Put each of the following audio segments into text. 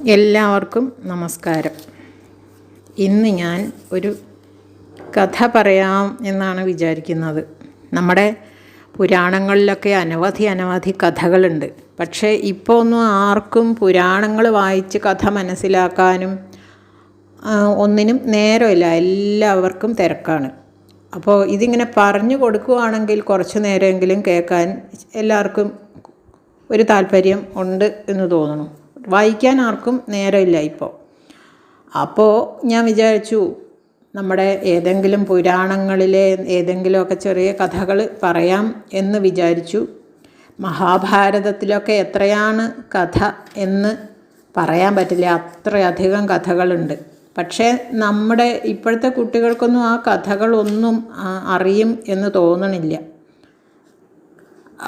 എല്ലാവർക്കും നമസ്കാരം. ഇന്ന് ഞാൻ ഒരു കഥ പറയാം എന്നാണ് വിചാരിക്കുന്നത്. നമ്മുടെ പുരാണങ്ങളിലൊക്കെ അനവധി കഥകളുണ്ട്. പക്ഷേ ഇപ്പോൾ ഒന്നും ആർക്കും പുരാണങ്ങൾ വായിച്ച് കഥ മനസ്സിലാക്കാനും ഒന്നിനും നേരമില്ല. എല്ലാവർക്കും തിരക്കാണ്. അപ്പോൾ ഇതിങ്ങനെ പറഞ്ഞു കൊടുക്കുകയാണെങ്കിൽ കുറച്ച് നേരമെങ്കിലും കേൾക്കാൻ എല്ലാവർക്കും ഒരു താല്പര്യം ഉണ്ട് എന്ന് തോന്നുന്നു. വായിക്കാൻ ആർക്കും നേരമില്ല ഇപ്പോൾ. അപ്പോൾ ഞാൻ വിചാരിച്ചു നമ്മുടെ ഏതെങ്കിലും പുരാണങ്ങളിലെ ഏതെങ്കിലുമൊക്കെ ചെറിയ കഥകൾ പറയാം എന്ന് വിചാരിച്ചു. മഹാഭാരതത്തിലൊക്കെ എത്രയാണ് കഥ എന്ന് പറയാൻ പറ്റില്ല, അത്രയധികം കഥകളുണ്ട്. പക്ഷേ നമ്മുടെ ഇപ്പോഴത്തെ കുട്ടികൾക്കൊന്നും ആ കഥകളൊന്നും അറിയും എന്ന് തോന്നണില്ല.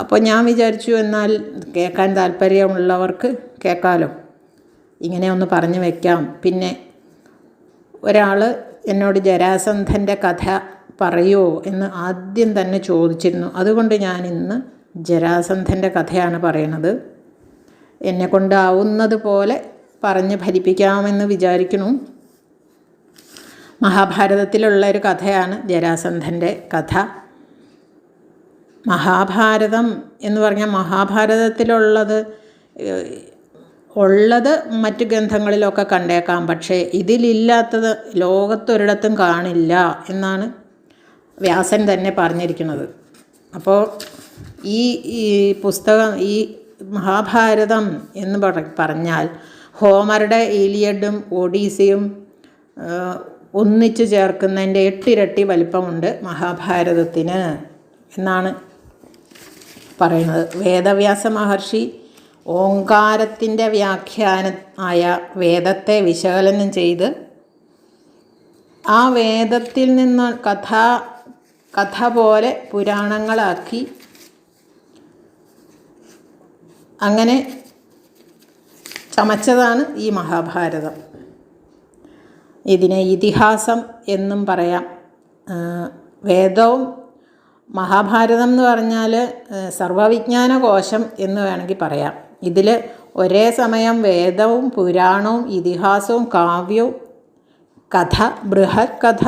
അപ്പോൾ ഞാൻ വിചാരിച്ചു എന്നാൽ കേൾക്കാൻ താല്പര്യമുള്ളവർക്ക് കേൾക്കാമല്ലോ, ഇങ്ങനെ ഒന്ന് പറഞ്ഞു വയ്ക്കാം. പിന്നെ ഒരാൾ എന്നോട് ജരാസന്ധൻ്റെ കഥ പറയുമോ എന്ന് ആദ്യം തന്നെ ചോദിച്ചിരുന്നു. അതുകൊണ്ട് ഞാൻ ഇന്ന് ജരാസന്ധൻ്റെ കഥയാണ് പറയണത്. എന്നെക്കൊണ്ടാവുന്നത് പോലെ പറഞ്ഞ് ഫലിപ്പിക്കാമെന്ന് വിചാരിക്കുന്നു. മഹാഭാരതത്തിലുള്ള ഒരു കഥയാണ് ജരാസന്ധൻ്റെ കഥ. മഹാഭാരതം എന്ന് പറഞ്ഞാൽ മഹാഭാരതത്തിലുള്ളത് മറ്റ് ഗ്രന്ഥങ്ങളിലൊക്കെ കണ്ടേക്കാം, പക്ഷേ ഇതിലില്ലാത്തത് ലോകത്തൊരിടത്തും കാണില്ല എന്നാണ് വ്യാസൻ തന്നെ പറഞ്ഞിരിക്കുന്നത്. അപ്പോൾ ഈ പുസ്തകം, ഈ മഹാഭാരതം എന്ന് പറഞ്ഞാൽ ഹോമറുടെ ഈലിയഡും ഒഡീസിയും ഒന്നിച്ചു ചേർക്കുന്നതിൻ്റെ 8 ഇരട്ടി വലിപ്പമുണ്ട് മഹാഭാരതത്തിന് എന്നാണ് പറയുന്നത്. വേദവ്യാസ മഹർഷി ഓങ്കാരത്തിൻ്റെ വ്യാഖ്യാനം ആയ വേദത്തെ വിശകലനം ചെയ്ത് ആ വേദത്തിൽ നിന്ന് കഥ പോലെ പുരാണങ്ങളാക്കി അങ്ങനെ ചമച്ചതാണ് ഈ മഹാഭാരതം. ഇതിനെ ഇതിഹാസം എന്നും പറയാം. വേദവും മഹാഭാരതം എന്ന് പറഞ്ഞാൽ സർവവിജ്ഞാന കോശം എന്ന് വേണമെങ്കിൽ പറയാം. ഇതിൽ ഒരേ സമയം വേദവും പുരാണവും ഇതിഹാസവും കാവ്യവും കഥ, ബൃഹത് കഥ,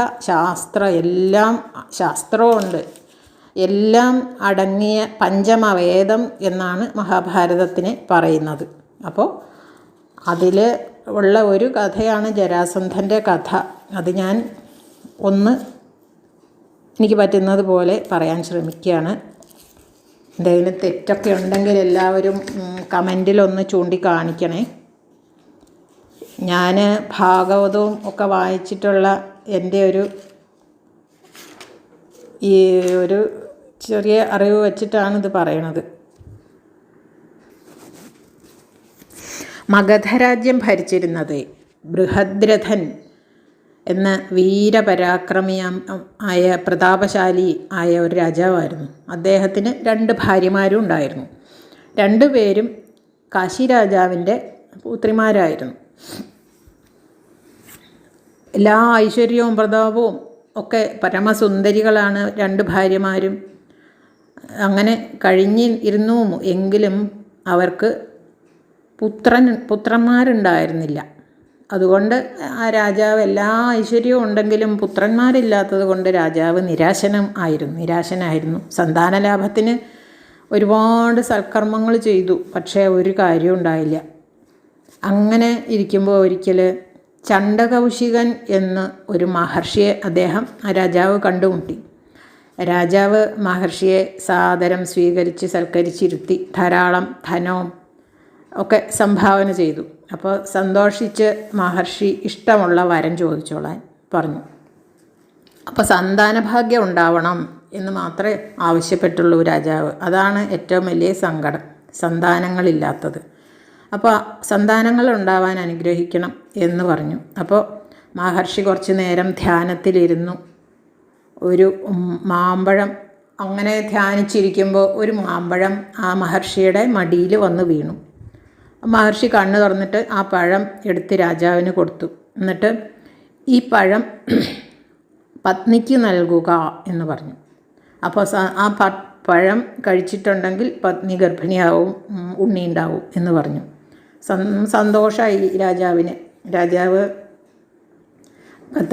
ശാസ്ത്രമുണ്ട്, എല്ലാം അടങ്ങിയ പഞ്ചമവേദം എന്നാണ് മഹാഭാരതത്തിനെ പറയുന്നത്. അപ്പോൾ അതിൽ ഉള്ള ഒരു കഥയാണ് ജരാസന്ധൻ്റെ കഥ. അത് ഞാൻ എനിക്ക് പറ്റുന്നത് പോലെ പറയാൻ ശ്രമിക്കുകയാണ്. എന്തെങ്കിലും തെറ്റൊക്കെ ഉണ്ടെങ്കിൽ എല്ലാവരും കമൻറ്റിലൊന്ന് ചൂണ്ടിക്കാണിക്കണേ. ഞാൻ ഭാഗവതവും ഒക്കെ വായിച്ചിട്ടുള്ള എൻ്റെ ഒരു ചെറിയ അറിവ് വച്ചിട്ടാണ് ഇത് പറയണത്. മഗധരാജ്യം ഭരിച്ചിരുന്നത് ബൃഹദ്രഥൻ എന്ന വീരപരാക്രമിയായ പ്രതാപശാലി ആയ ഒരു രാജാവായിരുന്നു. അദ്ദേഹത്തിന് 2 ഭാര്യമാരും ഉണ്ടായിരുന്നു. 2 പേരും കാശി രാജാവിൻ്റെ പുത്രിമാരായിരുന്നു. എല്ലാ ഐശ്വര്യവും പ്രതാപവും ഒക്കെ പരമസുന്ദരികളാണ് 2 ഭാര്യമാരും. അങ്ങനെ കഴിഞ്ഞിരുന്നു. എങ്കിലും അവർക്ക് പുത്രന്മാരുണ്ടായിരുന്നില്ല. അതുകൊണ്ട് ആ രാജാവ് എല്ലാ ഐശ്വര്യവും ഉണ്ടെങ്കിലും പുത്രന്മാരില്ലാത്തത് കൊണ്ട് രാജാവ് നിരാശനായിരുന്നു. സന്താനലാഭത്തിന് ഒരുപാട് സൽക്കർമ്മങ്ങൾ ചെയ്തു, പക്ഷേ ഒരു കാര്യവും ഉണ്ടായില്ല. അങ്ങനെ ഇരിക്കുമ്പോൾ ഒരിക്കൽ ചണ്ഡകൗശികൻ എന്ന ഒരു മഹർഷിയെ ആ രാജാവ് കണ്ടുമുട്ടി. രാജാവ് മഹർഷിയെ സാദരം സ്വീകരിച്ച് സൽക്കരിച്ചിരുത്തി ധാരാളം ധനവും ഒക്കെ സംഭാവന ചെയ്തു. അപ്പോൾ സന്തോഷിച്ച് മഹർഷി ഇഷ്ടമുള്ള വരം ചോദിച്ചോളാൻ പറഞ്ഞു. അപ്പോൾ സന്താനഭാഗ്യം ഉണ്ടാവണം എന്ന് മാത്രമേ ആവശ്യപ്പെട്ടുള്ളൂ രാജാവ്. അതാണ് ഏറ്റവും വലിയ സങ്കടം, സന്താനങ്ങളില്ലാത്തത്. അപ്പോൾ സന്താനങ്ങൾ ഉണ്ടാവാൻ അനുഗ്രഹിക്കണം എന്ന് പറഞ്ഞു. അപ്പോൾ മഹർഷി കുറച്ച് നേരം ധ്യാനത്തിലിരുന്നു. ഒരു മാമ്പഴം അങ്ങനെ ധ്യാനിച്ചിരിക്കുമ്പോൾ ഒരു മാമ്പഴം ആ മഹർഷിയുടെ മടിയിൽ വന്ന് വീണു. മഹർഷി കണ്ണ് തുറന്നിട്ട് ആ പഴം എടുത്ത് രാജാവിന് കൊടുത്തു. എന്നിട്ട് ഈ പഴം പത്നിക്ക് നൽകുക എന്ന് പറഞ്ഞു. അപ്പോൾ ആ പഴം കഴിച്ചിട്ടുണ്ടെങ്കിൽ പത്നി ഗർഭിണിയാവും, ഉണ്ണി ഉണ്ടാവും എന്ന് പറഞ്ഞു. സന്തോഷമായി രാജാവിന്. രാജാവ്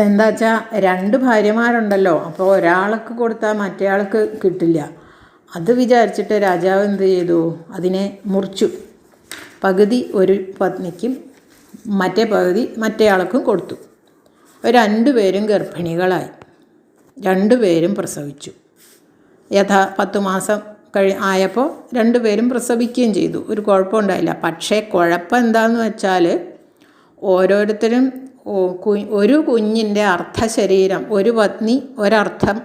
എന്താ വെച്ചാൽ 2 ഭാര്യമാരുണ്ടല്ലോ, അപ്പോൾ ഒരാൾക്ക് കൊടുത്താൽ മറ്റേ ആൾക്ക് കിട്ടില്ല. അത് വിചാരിച്ചിട്ട് രാജാവ് എന്ത് ചെയ്തു, അതിനെ മുറിച്ചു. പകുതി ഒരു പത്നിക്കും മറ്റേ പകുതി മറ്റേ ആൾക്കും കൊടുത്തു. 2 പേരും ഗർഭിണികളായി, 2 പേരും പ്രസവിച്ചു. 10 മാസം ആയപ്പോൾ 2 പേരും പ്രസവിക്കുകയും ചെയ്തു. ഒരു കുഴപ്പമുണ്ടായില്ല. പക്ഷേ കുഴപ്പം എന്താണെന്ന് വെച്ചാൽ ഓരോരുത്തരും ഒരു കുഞ്ഞിൻ്റെ അർദ്ധശരീരം, ഒരു പത്നി ഒരർത്ഥം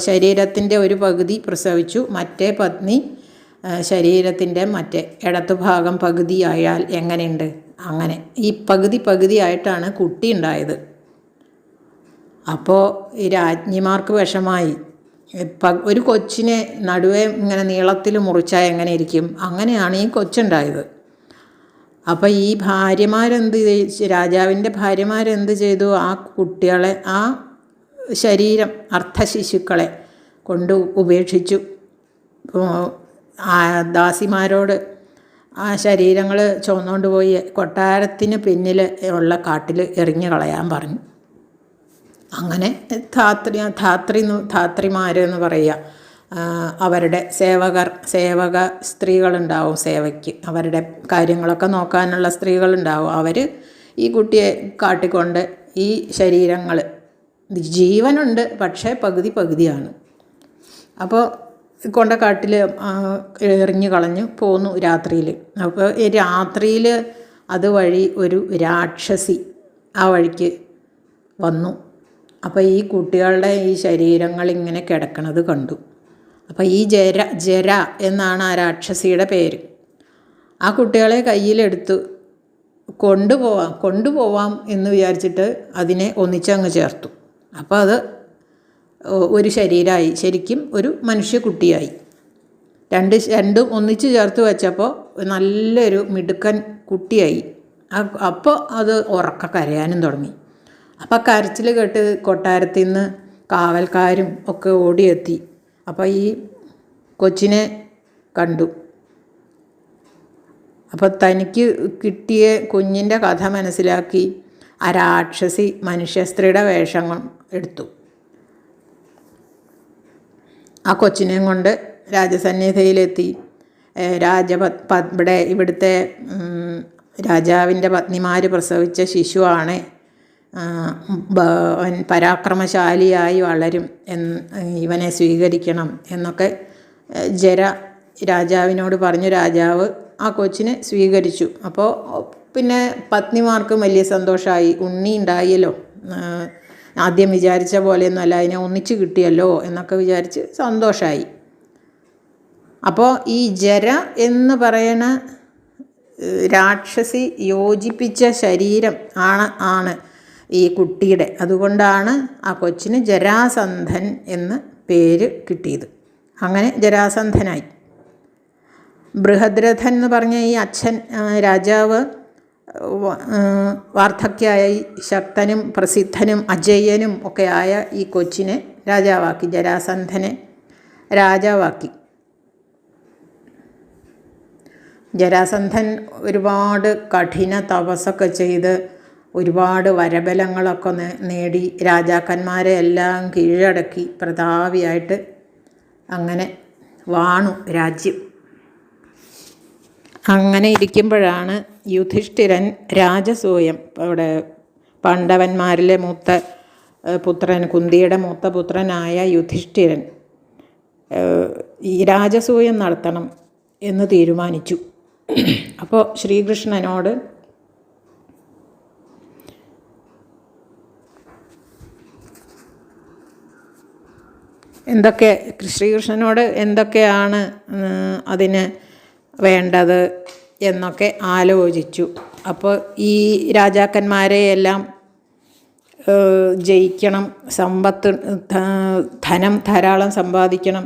ശരീരത്തിൻ്റെ ഒരു പകുതി പ്രസവിച്ചു, മറ്റേ പത്നി ശരീരത്തിൻ്റെ മറ്റേ ഇടത്തുഭാഗം പകുതിയായാൽ എങ്ങനെയുണ്ട്, അങ്ങനെ ഈ പകുതിയായിട്ടാണ് കുട്ടി ഉണ്ടായത്. അപ്പോൾ ഈ രാജ്ഞിമാർക്ക് വിഷമായി. ഒരു കൊച്ചിനെ നടുവേ ഇങ്ങനെ നീളത്തിൽ മുറിച്ചാൽ എങ്ങനെ ഇരിക്കും, അങ്ങനെയാണ് ഈ കൊച്ചുണ്ടായത്. അപ്പോൾ ഈ രാജാവിൻ്റെ ഭാര്യമാരെന്ത് ചെയ്തു, ആ കുട്ടികളെ, ആ ശരീരം അർദ്ധശിശുക്കളെ കൊണ്ട് ഉപേക്ഷിച്ചു. ദാസിമാരോട് ആ ശരീരങ്ങൾ ചുമന്നുകൊണ്ട് പോയി കൊട്ടാരത്തിന് പിന്നിൽ ഉള്ള കാട്ടിൽ എറിഞ്ഞു കളയാൻ പറഞ്ഞു. അങ്ങനെ ധാത്രിമാരെന്ന് പറയുക, അവരുടെ സേവക സ്ത്രീകളുണ്ടാവും, സേവയ്ക്ക് അവരുടെ കാര്യങ്ങളൊക്കെ നോക്കാനുള്ള സ്ത്രീകളുണ്ടാവും. അവർ ഈ കുട്ടിയെ കാട്ടിക്കൊണ്ട് ഈ ശരീരങ്ങൾ, ജീവനുണ്ട് പക്ഷേ പകുതിയാണ്. അപ്പോൾ കൊണ്ട കാട്ടിൽ എറിഞ്ഞു കളഞ്ഞു പോന്നു രാത്രിയിൽ. അപ്പോൾ ഈ രാത്രിയിൽ അതുവഴി ഒരു രാക്ഷസി ആ വഴിക്ക് വന്നു. അപ്പോൾ ഈ കുട്ടികളുടെ ഈ ശരീരങ്ങൾ ഇങ്ങനെ കിടക്കണത് കണ്ടു. അപ്പോൾ ഈ ജര എന്നാണ് ആ രാക്ഷസിയുടെ പേര്. ആ കുട്ടികളെ കയ്യിലെടുത്ത് കൊണ്ടുപോവാം എന്ന് വിചാരിച്ചിട്ട് അതിനെ ഒന്നിച്ചങ്ങ് ചേർത്തു. അപ്പോൾ അത് ഒരു ശരീരമായി, ശരിക്കും ഒരു മനുഷ്യക്കുട്ടിയായി. രണ്ടും ഒന്നിച്ച് ചേർത്ത് വെച്ചപ്പോൾ നല്ലൊരു മിടുക്കൻ കുട്ടിയായി. അപ്പോൾ അത് ഉറക്ക കരയാനും തുടങ്ങി. അപ്പോൾ കരച്ചിൽ കേട്ട് കൊട്ടാരത്തിൽ നിന്ന് കാവൽക്കാരും ഒക്കെ ഓടിയെത്തി. അപ്പോൾ ഈ കൊച്ചിനെ കണ്ടു. അപ്പോൾ തനിക്ക് കിട്ടിയ കുഞ്ഞിൻ്റെ കഥ മനസ്സിലാക്കി ആ രാക്ഷസി മനുഷ്യസ്ത്രീയുടെ വേഷം എടുത്തു. ആ കൊച്ചിനെയും കൊണ്ട് രാജസന്നിധിയിലെത്തി. ഇവിടുത്തെ രാജാവിൻ്റെ പത്നിമാർ പ്രസവിച്ച ശിശുവാണ്, പരാക്രമശാലിയായി വളരും, ഇവനെ സ്വീകരിക്കണം എന്നൊക്കെ രാജാവിനോട് പറഞ്ഞു. രാജാവ് ആ കൊച്ചിനെ സ്വീകരിച്ചു. അപ്പോൾ പിന്നെ പത്നിമാർക്കും വലിയ സന്തോഷമായി. ഉണ്ണി ഉണ്ടായല്ലോ, ആദ്യം വിചാരിച്ച പോലെയൊന്നുമല്ല, അതിനെ ഒന്നിച്ച് കിട്ടിയല്ലോ എന്നൊക്കെ വിചാരിച്ച് സന്തോഷമായി. അപ്പോൾ ഈ എന്ന് പറയണ രാക്ഷസി യോജിപ്പിച്ച ശരീരം ആണ് ഈ കുട്ടിയുടെ. അതുകൊണ്ടാണ് ആ കൊച്ചിന് ജരാസന്ധൻ എന്ന് പേര് കിട്ടിയത്. അങ്ങനെ ജരാസന്ധനായി. ബൃഹദ്രഥൻ എന്ന് പറഞ്ഞ ഈ അച്ഛൻ രാജാവ് വാർദ്ധക്യമായി ശക്തനും പ്രസിദ്ധനും അജയ്യനും ഒക്കെ ആയ ഈ കൊച്ചിനെ രാജാവാക്കി, ജരാസന്ധനെ രാജാവാക്കി. ജരാസന്ധൻ ഒരുപാട് കഠിന തപസ്സൊക്കെ ചെയ്ത് ഒരുപാട് വരബലങ്ങളൊക്കെ നേടി രാജാക്കന്മാരെ എല്ലാം കീഴടക്കി പ്രതാപിയായിട്ട് അങ്ങനെ വാണു രാജ്യം. അങ്ങനെ ഇരിക്കുമ്പോഴാണ് യുധിഷ്ഠിരൻ രാജസൂയം, അവിടെ പാണ്ഡവന്മാരിലെ മൂത്ത പുത്രൻ, കുന്തിയുടെ മൂത്ത പുത്രനായ യുധിഷ്ഠിരൻ ഈ രാജസൂയം നടത്തണം എന്ന് തീരുമാനിച്ചു. അപ്പോൾ ശ്രീകൃഷ്ണനോട് എന്തൊക്കെയാണ് അതിന് വേണ്ടത് എന്നൊക്കെ ആലോചിച്ചു. അപ്പോൾ ഈ രാജാക്കന്മാരെയെല്ലാം ജയിക്കണം, ധനം ധാരാളം സമ്പാദിക്കണം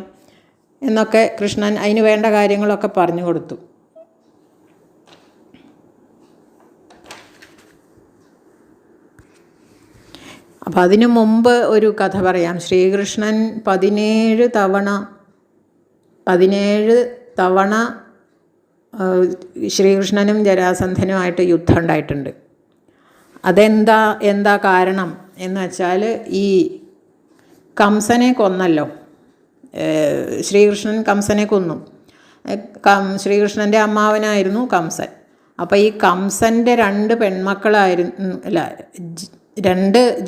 എന്നൊക്കെ കൃഷ്ണൻ അതിന് വേണ്ട കാര്യങ്ങളൊക്കെ പറഞ്ഞു കൊടുത്തു. അപ്പം അതിനു മുമ്പ് ഒരു കഥ പറയാം. ശ്രീകൃഷ്ണൻ 17 തവണ ശ്രീകൃഷ്ണനും ജരാസന്ധനുമായിട്ട് യുദ്ധം ഉണ്ടായിട്ടുണ്ട്. എന്താ കാരണം എന്ന് വെച്ചാൽ, ഈ കംസനെ കൊന്നല്ലോ. ശ്രീകൃഷ്ണൻ കംസനെ കൊന്നു. ശ്രീകൃഷ്ണൻ്റെ അമ്മാവനായിരുന്നു കംസൻ. അപ്പോൾ ഈ കംസൻ്റെ 2 പെൺമക്കളായിരുന്നു,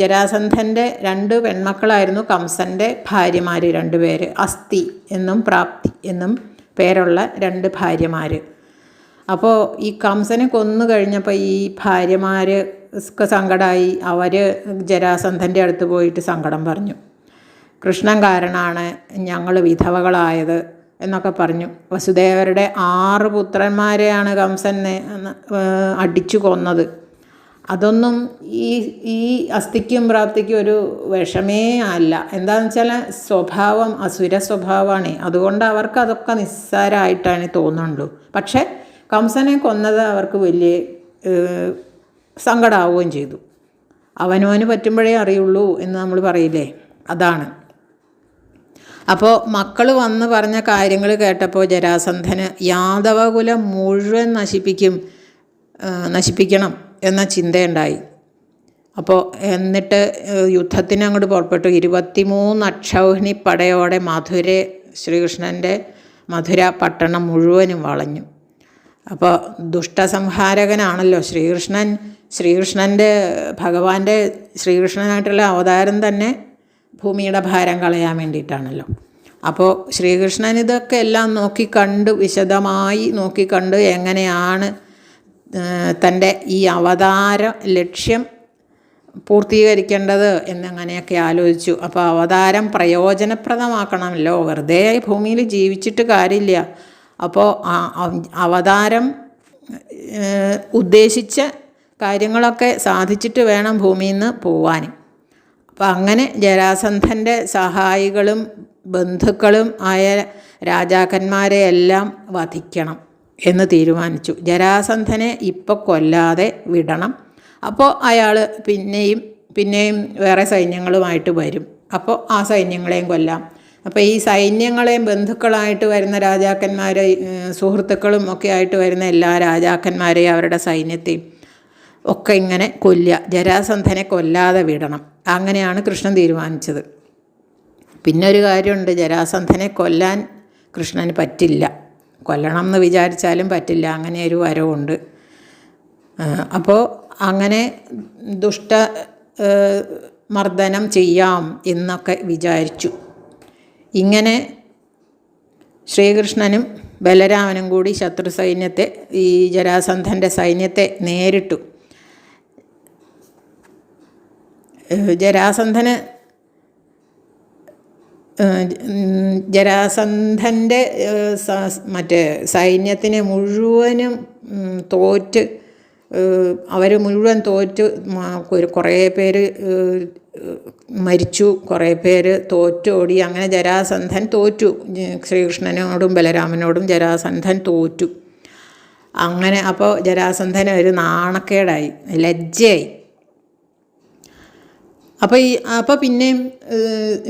ജരാസന്ധൻ്റെ 2 പെൺമക്കളായിരുന്നു കംസൻ്റെ ഭാര്യമാർ 2 പേര്. അസ്ഥി എന്നും പ്രാപ്തി എന്നും പേരുള്ള 2 ഭാര്യമാർ. അപ്പോൾ ഈ കംസനെ കൊന്നു കഴിഞ്ഞപ്പോൾ ഈ ഭാര്യമാർക്ക് സങ്കടമായി. അവർ ജരാസന്ധൻ്റെ അടുത്ത് പോയിട്ട് സങ്കടം പറഞ്ഞു. കൃഷ്ണൻ കാരണമാണ് ഞങ്ങൾ വിധവകളായത് എന്നൊക്കെ പറഞ്ഞു. വസുദേവരുടെ 6 പുത്രന്മാരെയാണ് കംസൻ അടിച്ചു കൊന്നത്. അതൊന്നും ഈ അസ്ഥിക്കും പ്രാപ്തിക്കും ഒരു വിഷമേ അല്ല. എന്താണെന്ന് വെച്ചാൽ സ്വഭാവം അസുര സ്വഭാവമാണ്. അതുകൊണ്ട് അവർക്ക് അതൊക്കെ നിസ്സാരമായിട്ടാണ് തോന്നുള്ളൂ. പക്ഷേ കംസനെ കൊന്നത് അവർക്ക് വലിയ സങ്കടമാവുകയും ചെയ്തു. അവനവന് പറ്റുമ്പോഴേ അറിയുള്ളൂ എന്ന് നമ്മൾ പറയില്ലേ, അതാണ്. അപ്പോൾ മക്കൾ വന്ന് പറഞ്ഞ കാര്യങ്ങൾ കേട്ടപ്പോൾ ജരാസന്ധന് യാദവകുലം മുഴുവൻ നശിപ്പിക്കണം എന്ന ചിന്തയുണ്ടായി. അപ്പോൾ എന്നിട്ട് യുദ്ധത്തിന് അങ്ങോട്ട് പുറപ്പെട്ടു. 23 അക്ഷൗഹിണി പടയോടെ ശ്രീകൃഷ്ണൻ്റെ മധുര പട്ടണം മുഴുവനും വളഞ്ഞു. അപ്പോൾ ദുഷ്ടസംഹാരകനാണല്ലോ ശ്രീകൃഷ്ണൻ്റെ ഭഗവാന്റെ ശ്രീകൃഷ്ണനായിട്ടുള്ള അവതാരം തന്നെ ഭൂമിയുടെ ഭാരം കളയാൻ വേണ്ടിയിട്ടാണല്ലോ. അപ്പോൾ ശ്രീകൃഷ്ണൻ ഇതൊക്കെ എല്ലാം വിശദമായി നോക്കിക്കണ്ട് എങ്ങനെയാണ് തൻ്റെ ഈ അവതാര ലക്ഷ്യം പൂർത്തീകരിക്കേണ്ടത് എന്നങ്ങനെയൊക്കെ ആലോചിച്ചു. അപ്പോൾ അവതാരം പ്രയോജനപ്രദമാക്കണമല്ലോ, വെറുതെ ഭൂമിയിൽ ജീവിച്ചിട്ട് കാര്യമില്ല. അപ്പോൾ അവതാരം ഉദ്ദേശിച്ച കാര്യങ്ങളൊക്കെ സാധിച്ചിട്ട് വേണം ഭൂമിയിൽ നിന്ന് പോവാൻ. അപ്പം അങ്ങനെ ജരാസന്ധൻ്റെ സഹായികളും ബന്ധുക്കളും ആയ രാജാക്കന്മാരെ എല്ലാം വധിക്കണം എന്ന് തീരുമാനിച്ചു. ജരാസന്ധനെ ഇപ്പോൾ കൊല്ലാതെ വിടണം. അപ്പോൾ അയാൾ പിന്നെയും വേറെ സൈന്യങ്ങളുമായിട്ട് വരും. അപ്പോൾ ആ സൈന്യങ്ങളെയും കൊല്ലാം. അപ്പോൾ ഈ സൈന്യങ്ങളെയും ബന്ധുക്കളായിട്ട് വരുന്ന രാജാക്കന്മാരെ, സുഹൃത്തുക്കളും ഒക്കെ ആയിട്ട് വരുന്ന എല്ലാ രാജാക്കന്മാരെയും അവരുടെ സൈന്യത്തെയും ഒക്കെ ഇങ്ങനെ ജരാസന്ധനെ കൊല്ലാതെ വിടണം. അങ്ങനെയാണ് കൃഷ്ണൻ തീരുമാനിച്ചത്. പിന്നെ ഒരു കാര്യമുണ്ട്, ജരാസന്ധനെ കൊല്ലാൻ കൃഷ്ണന് പറ്റില്ല. കൊല്ലണം എന്ന് വിചാരിച്ചാലും പറ്റില്ല, അങ്ങനെ ഒരു വരവുണ്ട്. അപ്പോൾ അങ്ങനെ മർദ്ദനം ചെയ്യാം എന്നൊക്കെ വിചാരിച്ചു. ഇങ്ങനെ ശ്രീകൃഷ്ണനും ബലരാമനും കൂടി ശത്രു സൈന്യത്തെ, ഈ ജരാസന്ധൻ്റെ സൈന്യത്തെ നേരിട്ടു. ജരാസന്ധൻ്റെ സൈന്യത്തിന് മുഴുവനും അവർ മുഴുവൻ തോറ്റ്, കുറേ പേര് മരിച്ചു, കുറേ പേര് തോറ്റോടി. അങ്ങനെ ജരാസന്ധൻ തോറ്റു. ശ്രീകൃഷ്ണനോടും ബലരാമനോടും ജരാസന്ധൻ തോറ്റു. അങ്ങനെ അപ്പോൾ ജരാസന്ധന് ഒരു നാണക്കേടായി, ലജ്ജയായി. അപ്പോൾ പിന്നെയും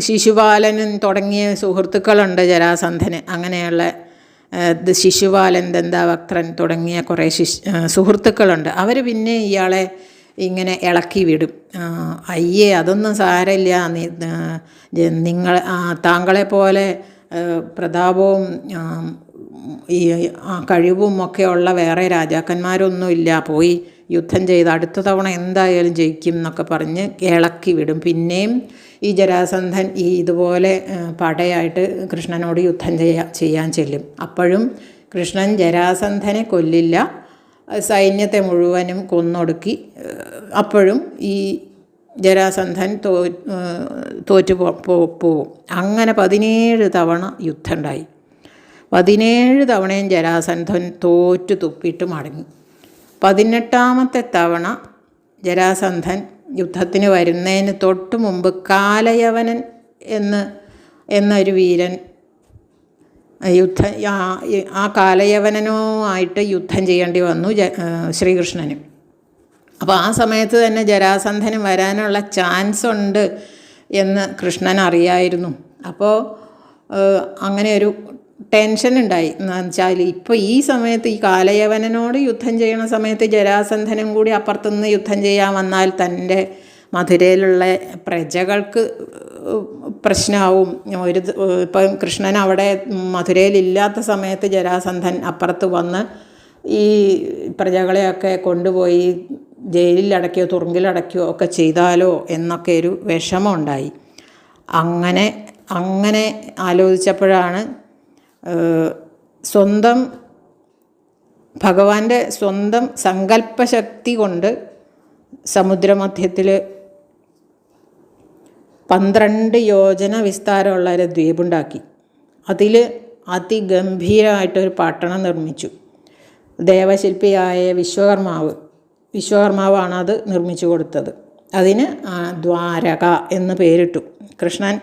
ശിശുപാലനും തുടങ്ങിയ സുഹൃത്തുക്കളുണ്ട് ജരാസന്ധന്. അങ്ങനെയുള്ള ശിശുപാലൻ, ദന്താവക്ത്രൻ തുടങ്ങിയ കുറേ സുഹൃത്തുക്കളുണ്ട്. അവർ പിന്നെ ഇയാളെ ഇങ്ങനെ ഇളക്കി വിടും. അയ്യേ, അതൊന്നും സാരമില്ല, താങ്കളെപ്പോലെ പ്രതാപവും ഈ കഴിവും ഒക്കെ ഉള്ള വേറെ രാജാക്കന്മാരൊന്നുമില്ല, പോയി യുദ്ധം ചെയ്ത് അടുത്ത തവണ എന്തായാലും ജയിക്കും എന്നൊക്കെ പറഞ്ഞ് ഇളക്കി വിടും. പിന്നെയും ഈ ജരാസന്ധൻ ഇതുപോലെ പടയായിട്ട് കൃഷ്ണനോട് യുദ്ധം ചെയ്യാൻ ചെല്ലും. അപ്പോഴും കൃഷ്ണൻ ജരാസന്ധനെ കൊല്ലില്ല, സൈന്യത്തെ മുഴുവനും കൊന്നൊടുക്കി. അപ്പോഴും ഈ ജരാസന്ധൻ തോറ്റു പോവും. അങ്ങനെ 17 തവണ യുദ്ധമുണ്ടായി. 17 തവണയും ജരാസന്ധൻ തോറ്റു തുപ്പിയിട്ട് മടങ്ങി. 18ാമത്തെ തവണ ജരാസന്ധൻ യുദ്ധത്തിന് വരുന്നതിന് തൊട്ട് മുമ്പ് കാലയവനൻ എന്നൊരു വീരൻ ആ കാലയവനനുമായിട്ട് യുദ്ധം ചെയ്യേണ്ടി വന്നു ശ്രീകൃഷ്ണന്. അപ്പോൾ ആ സമയത്ത് തന്നെ ജരാസന്ധന് വരാനുള്ള ചാൻസ് ഉണ്ട് എന്ന് കൃഷ്ണൻ അറിയായിരുന്നു. അപ്പോൾ അങ്ങനെ ഒരു ടെൻഷൻ ഉണ്ടായി. എന്ന് വെച്ചാൽ ഇപ്പോൾ ഈ സമയത്ത് ഈ കാലയവനോട് യുദ്ധം ചെയ്യണ സമയത്ത് ജരാസന്ധനും കൂടി അപ്പുറത്തുനിന്ന് യുദ്ധം ചെയ്യാൻ വന്നാൽ തൻ്റെ മധുരയിലുള്ള പ്രജകൾക്ക് പ്രശ്നമാവും. ഇപ്പം കൃഷ്ണൻ അവിടെ മധുരയിലില്ലാത്ത സമയത്ത് ജരാസന്ധൻ അപ്പുറത്ത് വന്ന് ഈ പ്രജകളെയൊക്കെ കൊണ്ടുപോയി ജയിലിലടയ്ക്കുകയോ തുറുങ്കിലടയ്ക്കുകയോ ഒക്കെ ചെയ്താലോ എന്നൊക്കെ ഒരു വിഷമം ഉണ്ടായി. അങ്ങനെ ആലോചിച്ചപ്പോഴാണ് ഭഗവാന്റെ സ്വന്തം സങ്കല്പശക്തി കൊണ്ട് സമുദ്രമധ്യത്തിൽ 12 യോജന വിസ്താരമുള്ള ഒരു ദ്വീപുണ്ടാക്കി. അതിൽ അതിഗംഭീരമായിട്ടൊരു പട്ടണം നിർമ്മിച്ചു. ദേവശില്പിയായ വിശ്വകർമാവാണ് അത് നിർമ്മിച്ചു കൊടുത്തത്. അതിന് ദ്വാരക എന്ന് പേരിട്ടു. കൃഷ്ണൻ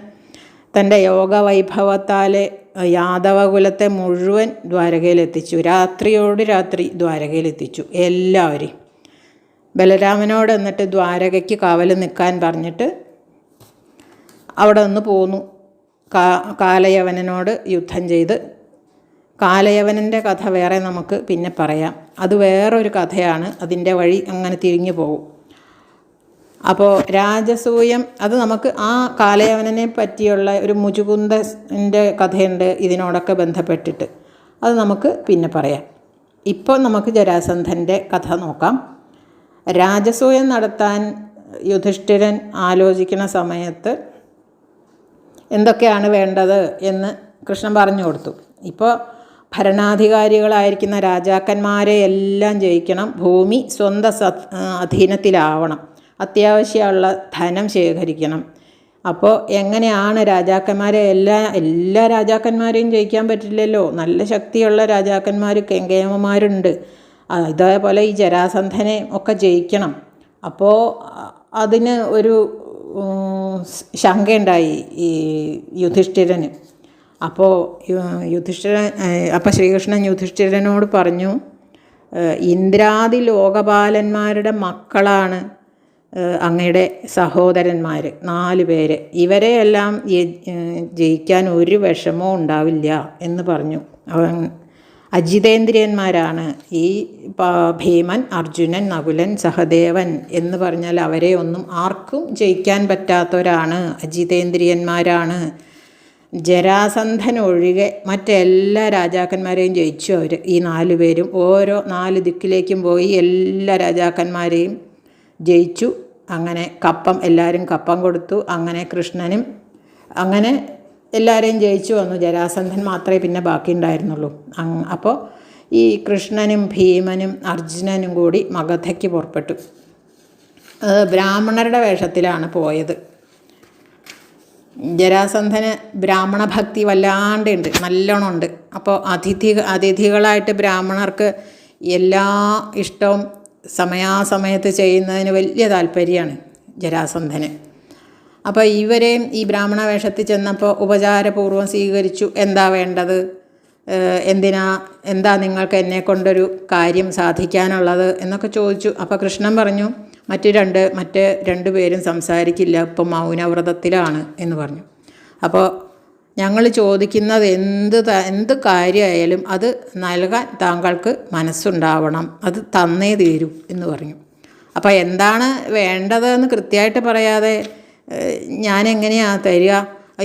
തൻ്റെ യോഗവൈഭവത്താൽ യാദവകുലത്തെ മുഴുവൻ ദ്വാരകയിലെത്തിച്ചു. രാത്രിയോട് രാത്രി ദ്വാരകയിലെത്തിച്ചു എല്ലാവരെയും. ബലരാമനോട് എന്നിട്ട് ദ്വാരകയ്ക്ക് കാവൽ നിൽക്കാൻ പറഞ്ഞിട്ട് അവിടെ നിന്ന് പോന്നു. കാലയവനോട് യുദ്ധം ചെയ്ത്. കാലയവനൻ്റെ കഥ വേറെ നമുക്ക് പിന്നെ പറയാം. അത് വേറൊരു കഥയാണ്. അതിൻ്റെ വഴി അങ്ങനെ തിരിഞ്ഞു പോകും. അപ്പോൾ രാജസൂയം അത് നമുക്ക് ആ കാലയവനെ പറ്റിയുള്ള ഒരു മുചുകുന്ദൻ്റെ കഥയുണ്ട് ഇതിനോടൊക്കെ ബന്ധപ്പെട്ടിട്ട്. അത് നമുക്ക് പിന്നെ പറയാം. ഇപ്പോൾ നമുക്ക് ജരാസന്ധൻ്റെ കഥ നോക്കാം. രാജസൂയം നടത്താൻ യുധിഷ്ഠിരൻ ആലോചിക്കുന്ന സമയത്ത് എന്തൊക്കെയാണ് വേണ്ടത് എന്ന് കൃഷ്ണൻ പറഞ്ഞു കൊടുത്തു. ഇപ്പോൾ ഭരണാധികാരികളായിരിക്കുന്ന രാജാക്കന്മാരെ എല്ലാം ജയിക്കണം. ഭൂമി സ്വന്തം അധീനത്തിലാവണം. അത്യാവശ്യമുള്ള ധനം ശേഖരിക്കണം. അപ്പോൾ എങ്ങനെയാണ് രാജാക്കന്മാരെ എല്ലാ രാജാക്കന്മാരെയും ജയിക്കാൻ പറ്റില്ലല്ലോ. നല്ല ശക്തിയുള്ള രാജാക്കന്മാർ കേങ്കേമന്മാരുണ്ട്. ഇതേപോലെ ഈ ജരാസന്ധനെ ഒക്കെ ജയിക്കണം. അപ്പോൾ അതിന് ഒരു ശങ്കയുണ്ടായി ഈ യുധിഷ്ഠിരന്. അപ്പോൾ ശ്രീകൃഷ്ണൻ യുധിഷ്ഠിരനോട് പറഞ്ഞു, ഇന്ദ്രാദി ലോകപാലന്മാരുടെ മക്കളാണ് അങ്ങയുടെ സഹോദരന്മാർ 4 പേര്. ഇവരെയെല്ലാം ജയിക്കാൻ ഒരു വിഷമവും ഉണ്ടാവില്ല എന്ന് പറഞ്ഞു. അജിതേന്ദ്രിയന്മാരാണ് ഈ ഭീമൻ, അർജുനൻ, നകുലൻ, സഹദേവൻ എന്ന് പറഞ്ഞാൽ അവരെ ഒന്നും ആർക്കും ജയിക്കാൻ പറ്റാത്തവരാണ്, അജിതേന്ദ്രിയന്മാരാണ്. ജരാസന്ധൻ ഒഴികെ മറ്റെല്ലാ രാജാക്കന്മാരെയും ജയിച്ചു അവർ. ഈ 4 പേരും ഓരോ 4 ദിക്കിലേക്കും പോയി എല്ലാ രാജാക്കന്മാരെയും ജയിച്ചു. അങ്ങനെ എല്ലാവരും കപ്പം കൊടുത്തു. അങ്ങനെ കൃഷ്ണനും അങ്ങനെ എല്ലാവരെയും ജയിച്ചു വന്നു. ജരാസന്ധൻ മാത്രമേ പിന്നെ ബാക്കി ഉണ്ടായിരുന്നുള്ളൂ. അപ്പോൾ ഈ കൃഷ്ണനും ഭീമനും അർജുനനും കൂടി മഗധയ്ക്ക് പുറപ്പെട്ടു. ബ്രാഹ്മണരുടെ വേഷത്തിലാണ് പോയത്. ജരാസന്ധന് ബ്രാഹ്മണ ഭക്തി വല്ലാണ്ടുണ്ട്, നല്ലോണം ഉണ്ട്. അപ്പോൾ അതിഥികളായിട്ട് ബ്രാഹ്മണർക്ക് എല്ലാ ഇഷ്ടവും സമയാസമയത്ത് ചെയ്യുന്നതിന് വലിയ താല്പര്യമാണ് ജരാസന്ധന്. അപ്പോൾ ഇവരെയും ഈ ബ്രാഹ്മണ വേഷത്തിൽ ചെന്നപ്പോൾ ഉപചാരപൂർവ്വം സ്വീകരിച്ചു. എന്താ വേണ്ടത്, എന്താ നിങ്ങൾക്ക് എന്നെ കൊണ്ടൊരു കാര്യം സാധിക്കാനുള്ളത് എന്നൊക്കെ ചോദിച്ചു. അപ്പോൾ കൃഷ്ണൻ പറഞ്ഞു, മറ്റ് രണ്ട് പേരും സംസാരിക്കില്ല, ഇപ്പം മൗനവ്രതത്തിലാണ് എന്ന് പറഞ്ഞു. അപ്പോൾ ഞങ്ങൾ ചോദിക്കുന്നത് എന്ത് കാര്യമായാലും അത് നൽകാൻ താങ്കൾക്ക് മനസ്സുണ്ടാവണം, അത് തന്നേ തീരൂ എന്ന് പറഞ്ഞു. അപ്പോൾ എന്താണ് വേണ്ടതെന്ന് കൃത്യമായിട്ട് പറയാതെ ഞാനെങ്ങനെയാണ് തരിക,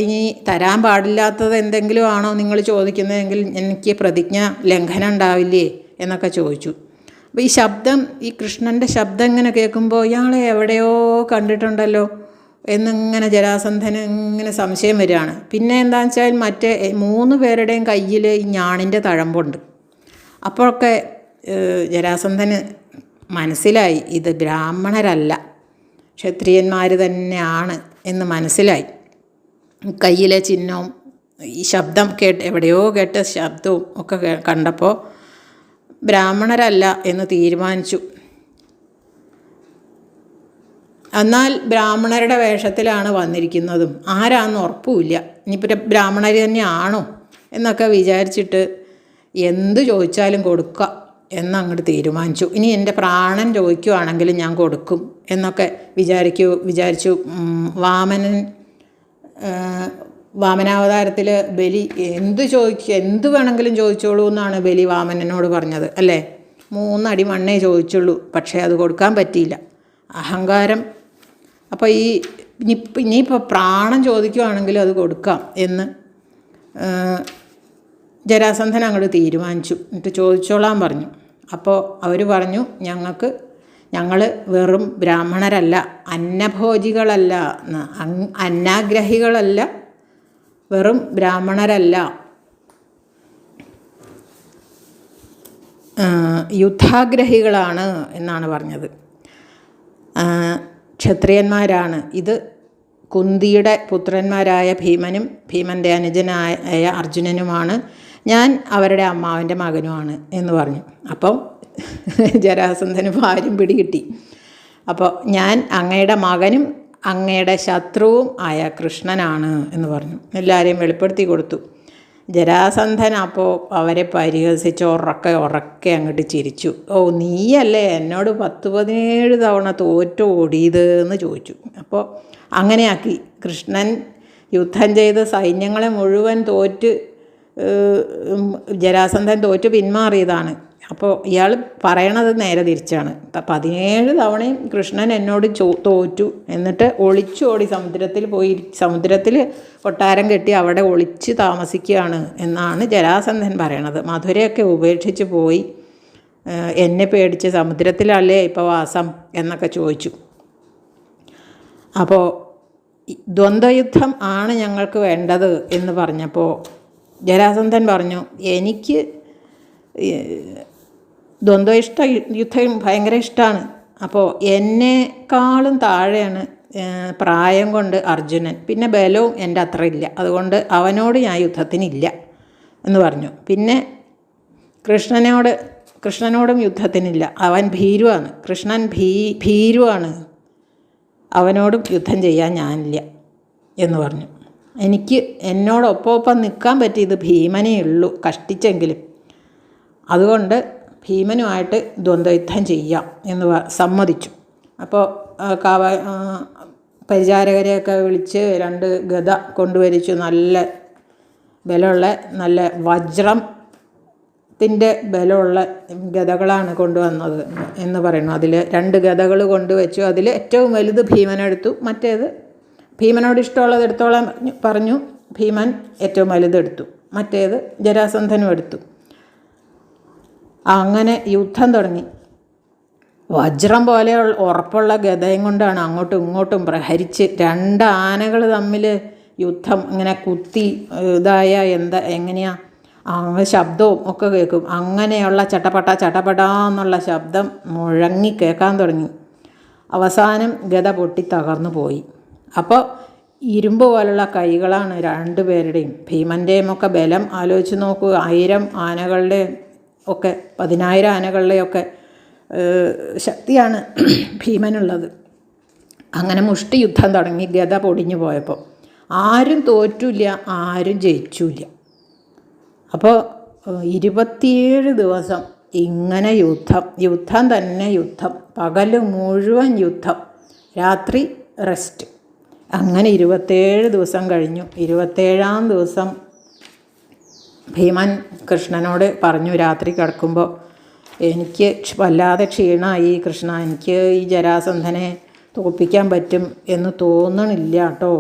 ഇനി തരാൻ പാടില്ലാത്തത് എന്തെങ്കിലും ആണോ നിങ്ങൾ ചോദിക്കുന്നതെങ്കിൽ എനിക്ക് പ്രതിജ്ഞ ലംഘനം ഉണ്ടാവില്ലേ എന്നൊക്കെ ചോദിച്ചു. അപ്പോൾ ഈ കൃഷ്ണൻ്റെ ശബ്ദം ഇങ്ങനെ കേൾക്കുമ്പോൾ ഇയാളെ എവിടെയോ കണ്ടിട്ടുണ്ടല്ലോ എന്നിങ്ങനെ ജരാസന്ധന് ഇങ്ങനെ സംശയം വരികയാണ്. പിന്നെ എന്താണെന്ന് വെച്ചാൽ മറ്റേ 3 പേരുടെയും കയ്യിൽ ഈ ഞാണിൻ്റെ തഴമ്പുണ്ട്. അപ്പോഴൊക്കെ ജരാസന്ധന് മനസ്സിലായി ഇത് ബ്രാഹ്മണരല്ല, ക്ഷത്രിയന്മാർ തന്നെയാണ് എന്ന് മനസ്സിലായി. കയ്യിലെ ചിഹ്നവും ഈ ശബ്ദം എവിടെയോ കേട്ട ശബ്ദവും ഒക്കെ കണ്ടപ്പോൾ ബ്രാഹ്മണരല്ല എന്ന് തീരുമാനിച്ചു. എന്നാൽ ബ്രാഹ്മണരുടെ വേഷത്തിലാണ് വന്നിരിക്കുന്നതും, ആരാന്ന് ഉറപ്പുമില്ല. ഇനിയിപ്പോൾ ബ്രാഹ്മണർ തന്നെയാണോ എന്നൊക്കെ വിചാരിച്ചിട്ട് എന്ത് ചോദിച്ചാലും കൊടുക്കുക എന്നങ്ങോട്ട് തീരുമാനിച്ചു. ഇനി എൻ്റെ പ്രാണൻ ചോദിക്കുവാണെങ്കിലും ഞാൻ കൊടുക്കും എന്നൊക്കെ വിചാരിച്ചു. വാമനൻ വാമനാവതാരത്തിൽ ബലി എന്ത് വേണമെങ്കിലും ചോദിച്ചോളൂ എന്നാണ് ബലി വാമനനോട് പറഞ്ഞത് അല്ലേ. 3 അടി മണ്ണേ ചോദിച്ചുള്ളൂ, പക്ഷേ അത് കൊടുക്കാൻ പറ്റിയില്ല, അഹങ്കാരം. അപ്പോൾ ഇനിയിപ്പോൾ പ്രാണൻ ചോദിക്കുവാണെങ്കിലും അത് കൊടുക്കാം എന്ന് ജരാസന്ധൻ അങ്ങോട്ട് തീരുമാനിച്ചു. എന്നിട്ട് ചോദിച്ചോളാൻ പറഞ്ഞു. അപ്പോൾ അവർ പറഞ്ഞു, ഞങ്ങൾ വെറും ബ്രാഹ്മണരല്ല, അന്നഭോജികളല്ല, അന്നാഗ്രഹികളല്ല, വെറും ബ്രാഹ്മണരല്ല, യുദ്ധാഗ്രഹികളാണ് എന്നാണ് പറഞ്ഞത്. ക്ഷത്രിയന്മാരാണ്. ഇത് കുന്തിയുടെ പുത്രന്മാരായ ഭീമനും ഭീമൻ്റെ അനുജനായ അർജുനനുമാണ്. ഞാൻ അവരുടെ അമ്മാവൻ്റെ മകനുമാണ് എന്ന് പറഞ്ഞു. അപ്പം ജരാസന്ധന് ഭാര്യം പിടികിട്ടി. അപ്പോൾ ഞാൻ അങ്ങയുടെ മകനും അങ്ങയുടെ ശത്രുവും ആയ കൃഷ്ണനാണ് എന്ന് പറഞ്ഞു. എല്ലാവരെയും വെളിപ്പെടുത്തി കൊടുത്തു. ജരാസന്ധൻ അപ്പോൾ അവരെ പരിഹസിച്ച് ഉറക്കെ അങ്ങോട്ട് ചിരിച്ചു. ഓ, നീയല്ലേ എന്നോട് 10-17 തവണ തോറ്റു ഓടിയത് എന്ന് ചോദിച്ചു. അപ്പോൾ അങ്ങനെയാക്കി. കൃഷ്ണൻ യുദ്ധം ചെയ്ത് സൈന്യങ്ങളെ മുഴുവൻ ജരാസന്ധൻ തോറ്റ് പിന്മാറിയതാണ്. അപ്പോൾ ഇയാൾ പറയണത് നേരെ തിരിച്ചാണ്. 17 തവണയും കൃഷ്ണൻ എന്നോട് തോറ്റു, എന്നിട്ട് ഒളിച്ചോടി സമുദ്രത്തിൽ കൊട്ടാരം കെട്ടി അവിടെ ഒളിച്ച് താമസിക്കുകയാണ് എന്നാണ് ജരാസന്ധൻ പറയണത്. മധുരയൊക്കെ ഉപേക്ഷിച്ച് പോയി, എന്നെ പേടിച്ച് സമുദ്രത്തിലല്ലേ ഇപ്പോൾ വാസം എന്നൊക്കെ ചോദിച്ചു. അപ്പോൾ ദ്വന്ദ്വയുദ്ധം ആണ് ഞങ്ങൾക്ക് വേണ്ടത് എന്ന് പറഞ്ഞപ്പോൾ ജരാസന്ധൻ പറഞ്ഞു, എനിക്ക് യുദ്ധം ഭയങ്കര ഇഷ്ടമാണ്. അപ്പോൾ എന്നെക്കാളും താഴെയാണ് പ്രായം കൊണ്ട് അർജുനൻ, പിന്നെ ബലവും എൻ്റെ അത്ര ഇല്ല, അതുകൊണ്ട് അവനോട് ഞാൻ യുദ്ധത്തിനില്ല എന്ന് പറഞ്ഞു. പിന്നെ കൃഷ്ണനോടും യുദ്ധത്തിനില്ല, അവൻ ഭീരുവാണ്. കൃഷ്ണൻ ഭീരുവാണ്, അവനോടും യുദ്ധം ചെയ്യാൻ ഞാനില്ല എന്ന് പറഞ്ഞു. എന്നോടൊപ്പം നിൽക്കാൻ പറ്റിയത് ഭീമനേ ഉള്ളൂ, കഷ്ടിച്ചെങ്കിലും. അതുകൊണ്ട് ഭീമനുമായിട്ട് ദ്വന്ദ്വയുദ്ധം ചെയ്യാം എന്ന് സമ്മതിച്ചു. അപ്പോൾ പരിചാരകരെയൊക്കെ വിളിച്ച് 2 ഗദ കൊണ്ടുവരിച്ചു. നല്ല ബലമുള്ള, നല്ല വജ്രത്തിൻ്റെ ബലമുള്ള ഗദകളാണ് കൊണ്ടുവന്നത് എന്ന് പറയുന്നു. അതിൽ 2 ഗദകൾ കൊണ്ടുവച്ചു. അതിൽ ഏറ്റവും വലുത് ഭീമനെടുത്തു, മറ്റേത് ഭീമനോട് ഇഷ്ടമുള്ളത് എടുത്തോളാൻ പറഞ്ഞു. ഭീമൻ ഏറ്റവും വലുതെടുത്തു, മറ്റേത് ജരാസന്ധനും എടുത്തു. അങ്ങനെ യുദ്ധം തുടങ്ങി. വജ്രം പോലെ ഉറപ്പുള്ള ഗദയും കൊണ്ടാണ് അങ്ങോട്ടും ഇങ്ങോട്ടും പ്രഹരിച്ച് 2 ആനകൾ തമ്മിൽ യുദ്ധം ഇങ്ങനെ കുത്തി എങ്ങനെയാ ശബ്ദവും ഒക്കെ കേൾക്കും. അങ്ങനെയുള്ള ചട്ടപട എന്നുള്ള ശബ്ദം മുഴങ്ങി കേൾക്കാൻ തുടങ്ങി. അവസാനം ഗദ പൊട്ടി തകർന്നു പോയി. അപ്പോൾ ഇരുമ്പ് പോലുള്ള കൈകളാണ് 2 പേരുടെയും. ഭീമൻ്റെയും ഒക്കെ ബലം ആലോചിച്ച് നോക്കൂ. 1000 ആനകളുടെ ഒക്കെ 10,000 ആനകളുടെയൊക്കെ ശക്തിയാണ് ഭീമനുള്ളത്. അങ്ങനെ മുഷ്ടി യുദ്ധം തുടങ്ങി. ഗദ പൊടിഞ്ഞു പോയപ്പോൾ ആരും തോറ്റില്ല, ആരും ജയിച്ചില്ല. അപ്പോൾ 27 ദിവസം ഇങ്ങനെ യുദ്ധം തന്നെ യുദ്ധം, പകൽ മുഴുവൻ യുദ്ധം, രാത്രി റെസ്റ്റ്. അങ്ങനെ 27 ദിവസം കഴിഞ്ഞു. 27-ാം ദിവസം ഭീമൻ കൃഷ്ണനോട് പറഞ്ഞു, രാത്രി കിടക്കുമ്പോൾ, എനിക്ക് വല്ലാതെ ക്ഷീണമായി കൃഷ്ണ, എനിക്ക് ഈ ജരാസന്ധനെ തോൽപ്പിക്കാൻ പറ്റും എന്ന് തോന്നണില്ല കേട്ടോ,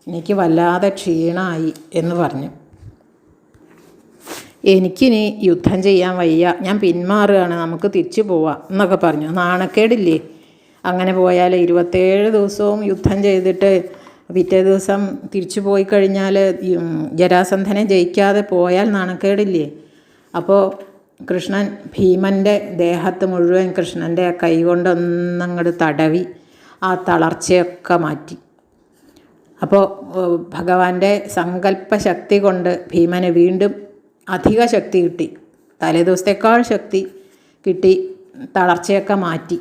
എനിക്ക് വല്ലാതെ ക്ഷീണമായി എന്ന് പറഞ്ഞു. എനിക്കിനി യുദ്ധം ചെയ്യാൻ വയ്യ, ഞാൻ പിന്മാറുകയാണ്, നമുക്ക് തിരിച്ചു പോവാം എന്നൊക്കെ പറഞ്ഞു. നാണക്കേടില്ലേ അങ്ങനെ പോയാൽ? 27 ദിവസവും യുദ്ധം ചെയ്തിട്ട് പിറ്റേ ദിവസം തിരിച്ചു പോയി കഴിഞ്ഞാൽ ജരാസന്ധനെ ജയിക്കാതെ പോയാൽ നാണക്കേടില്ലേ? അപ്പോൾ കൃഷ്ണൻ ഭീമൻ്റെ ദേഹത്ത് മുഴുവൻ കൃഷ്ണൻ്റെ കൈ കൊണ്ടൊന്നങ്ങോട്ട് തടവി ആ തളർച്ചയൊക്കെ മാറ്റി. അപ്പോൾ ഭഗവാന്റെ സങ്കല്പശക്തി കൊണ്ട് ഭീമന് വീണ്ടും അധിക ശക്തി കിട്ടി, തലേദിവസത്തേക്കാൾ ശക്തി കിട്ടി, തളർച്ചയൊക്കെ മാറ്റി.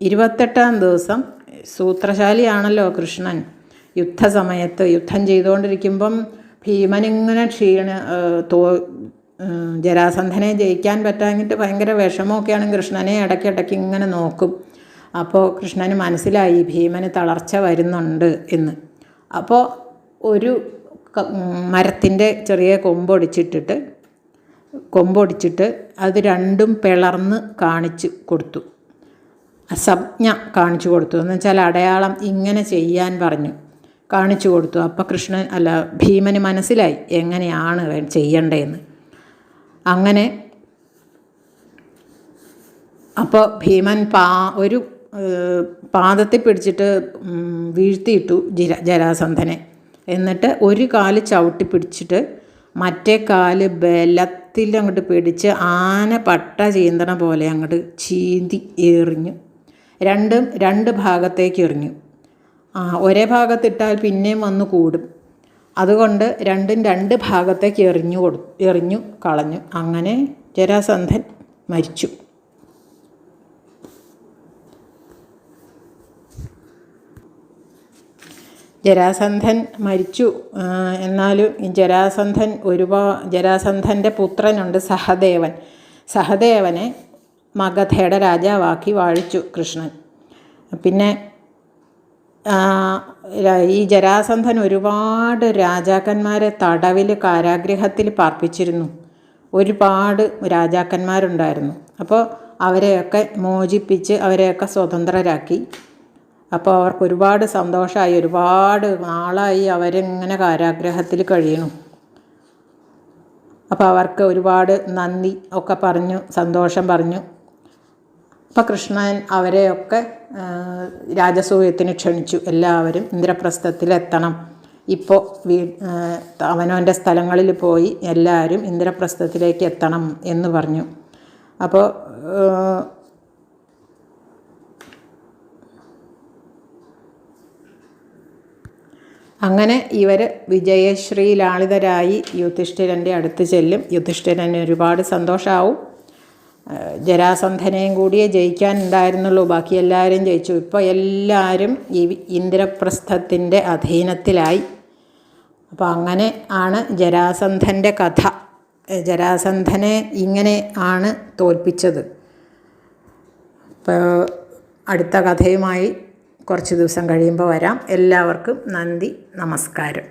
28-ാം ദിവസം, സൂത്രശാലിയാണല്ലോ കൃഷ്ണൻ, യുദ്ധസമയത്ത് യുദ്ധം ചെയ്തുകൊണ്ടിരിക്കുമ്പം ഭീമനിങ്ങനെ ജരാസന്ധനെ ജയിക്കാൻ പറ്റാഞ്ഞിട്ട് ഭയങ്കര വിഷമമൊക്കെയാണ്. കൃഷ്ണനെ ഇടയ്ക്കിടയ്ക്ക് ഇങ്ങനെ നോക്കും. അപ്പോൾ കൃഷ്ണന് മനസ്സിലായി ഭീമന് തളർച്ച വരുന്നുണ്ട് എന്ന്. അപ്പോൾ ഒരു മരത്തിൻ്റെ ചെറിയ കൊമ്പൊടിച്ചിട്ട് അത് രണ്ടും പിളർന്ന് കാണിച്ചു കൊടുത്തു. സംജ്ഞ കാണിച്ചു കൊടുത്തു എന്ന് വെച്ചാൽ അടയാളം ഇങ്ങനെ ചെയ്യാൻ പറഞ്ഞു, കാണിച്ചു കൊടുത്തു. അപ്പോൾ ഭീമന് മനസ്സിലായി എങ്ങനെയാണ് ചെയ്യേണ്ടതെന്ന്. അങ്ങനെ അപ്പോൾ ഭീമൻ ഒരു പാദത്തിൽ പിടിച്ചിട്ട് വീഴ്ത്തിയിട്ടു ജരാസന്ധനെ. എന്നിട്ട് ഒരു കാല് ചവിട്ടി പിടിച്ചിട്ട് മറ്റേ കാല് ബലത്തിൽ അങ്ങോട്ട് പിടിച്ച് ആന പട്ട ചീന്തണ പോലെ അങ്ങോട്ട് ചീന്തി എറിഞ്ഞു. രണ്ട് ഭാഗത്തേക്ക് എറിഞ്ഞു. ഒരേ ഭാഗത്തിട്ടാൽ പിന്നെയും വന്ന് കൂടും. അതുകൊണ്ട് രണ്ട് ഭാഗത്തേക്ക് എറിഞ്ഞു കളഞ്ഞു. അങ്ങനെ ജരാസന്ധൻ മരിച്ചു. ജരാസന്ധൻ മരിച്ചു. എന്നാലും ഈ ജരാസന്ധൻ്റെ പുത്രനുണ്ട് സഹദേവനെ മഗധയുടെ രാജാവാക്കി വാഴിച്ചു കൃഷ്ണൻ. പിന്നെ ഈ ജരാസന്ധൻ ഒരുപാട് രാജാക്കന്മാരെ തടവിൽ കാരാഗൃഹത്തിൽ പാർപ്പിച്ചിരുന്നു. ഒരുപാട് രാജാക്കന്മാരുണ്ടായിരുന്നു. അപ്പോൾ അവരെയൊക്കെ മോചിപ്പിച്ച് അവരെയൊക്കെ സ്വതന്ത്രരാക്കി. അപ്പോൾ അവർക്ക് ഒരുപാട് സന്തോഷമായി. ഒരുപാട് നാളായി അവരിങ്ങനെ കാരാഗൃഹത്തിൽ കഴിയണു. അപ്പോൾ അവർക്ക് ഒരുപാട് നന്ദി ഒക്കെ പറഞ്ഞു, സന്തോഷം പറഞ്ഞു. അപ്പോൾ കൃഷ്ണൻ അവരെയൊക്കെ രാജസൂയത്തിന് ക്ഷണിച്ചു. എല്ലാവരും ഇന്ദ്രപ്രസ്ഥത്തിലെത്തണം. ഇപ്പോൾ അവനവൻ്റെ സ്ഥലങ്ങളിൽ പോയി എല്ലാവരും ഇന്ദ്രപ്രസ്ഥത്തിലേക്ക് എത്തണം എന്ന് പറഞ്ഞു. അപ്പോൾ അങ്ങനെ ഇവർ വിജയശ്രീലാളിതരായി യുധിഷ്ഠിരൻ്റെ അടുത്ത് ചെല്ലും. യുധിഷ്ഠിരന് ഒരുപാട് സന്തോഷമാവും. ജരാസന്ധനെയും കൂടിയേ ജയിക്കാനുണ്ടായിരുന്നുള്ളൂ, ബാക്കി എല്ലാവരും ജയിച്ചു. ഇപ്പോൾ എല്ലാവരും ഈ ഇന്ദ്രപ്രസ്ഥത്തിൻ്റെ അധീനത്തിലായി. അപ്പോൾ അങ്ങനെ ആണ് ജരാസന്ധൻ്റെ കഥ. ജരാസന്ധനെ ഇങ്ങനെ ആണ് തോൽപ്പിച്ചത്. ഇപ്പോൾ അടുത്ത കഥയുമായി കുറച്ച് ദിവസം കഴിയുമ്പോൾ വരാം. എല്ലാവർക്കും നന്ദി, നമസ്കാരം.